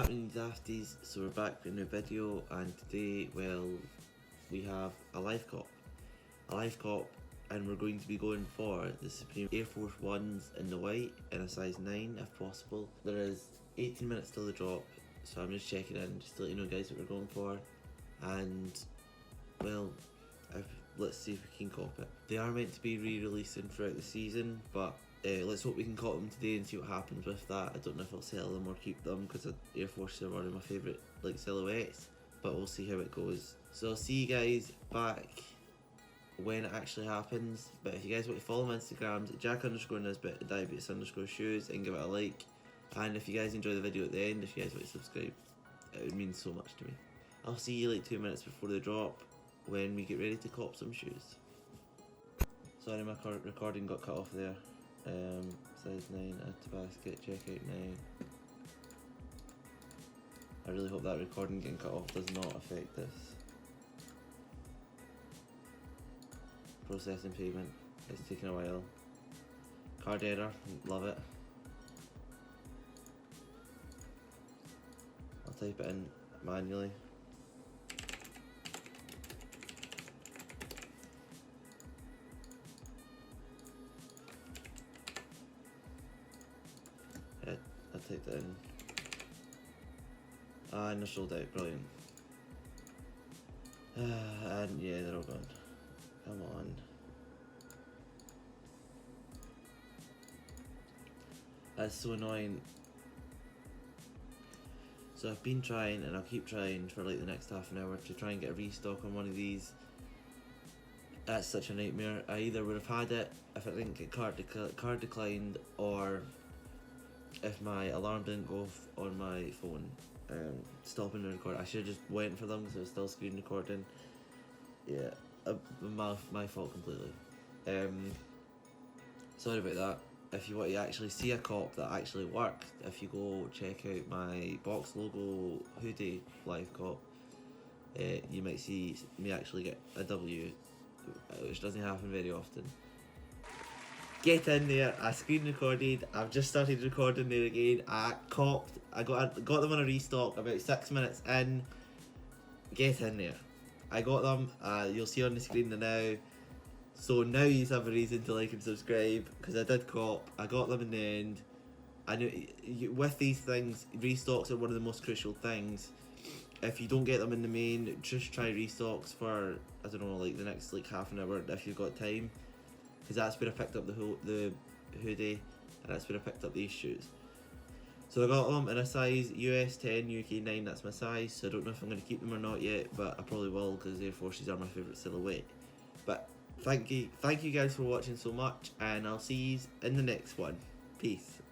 happening, Dafties? So we're back with a new video, and today, well, we have a live cop. And we're going to be going for the Supreme Air Force 1s in the white in a size 9 if possible. There is 18 minutes till the drop, so I'm just checking in just to let you know, guys, what we're going for. And well, let's see if we can cop it. They are meant to be re-releasing throughout the season, but let's hope we can cop them today and see what happens with that. I don't know if I'll sell them or keep them because Air Force are one of my favourite silhouettes, but we'll see how it goes. So I'll see you guys back when it actually happens. But if you guys want to follow my Instagrams, Jack_Nisbet, Diabetus_shoes, and give it a like. And if you guys enjoy the video at the end, if you guys want to subscribe, it would mean so much to me. I'll see you like 2 minutes before the drop when we get ready to cop some shoes. Sorry, my recording got cut off there. Size 9, add to basket, checkout now. I really hope that recording getting cut off does not affect this. Processing payment, it's taking a while. Card error, love it. I'll type it in manually. Yeah, I typed it in. And they're sold out, brilliant. And yeah, they're all gone. Come on. That's so annoying. So I've been trying, and I'll keep trying for like the next half an hour to try and get a restock on one of these. That's such a nightmare. I either would have had it if it didn't get card declined, or if my alarm didn't go off on my phone, stopping the record. I should have just went for them because I was still screen recording. Yeah. My fault completely. Sorry about that. If you want to actually see a cop that actually worked, if you go check out my box logo hoodie live cop, you might see me actually get a W, which doesn't happen very often. Get in there. I screen recorded. I've just started recording there again. I copped. I got them on a restock about 6 minutes in. Get in there. I got them, you'll see on the screen now. So now you have a reason to like and subscribe, because I did cop. I got them in the end. I know with these things, restocks are one of the most crucial things. If you don't get them in the main, just try restocks for, I don't know, like the next like half an hour if you've got time, because that's where I picked up the hoodie, and that's where I picked up these shoes. So I got them in a size US 10, UK 9, that's my size, so I don't know if I'm going to keep them or not yet, but I probably will, because Air Forces are my favourite silhouette. But thank you guys for watching so much, and I'll see you in the next one. Peace.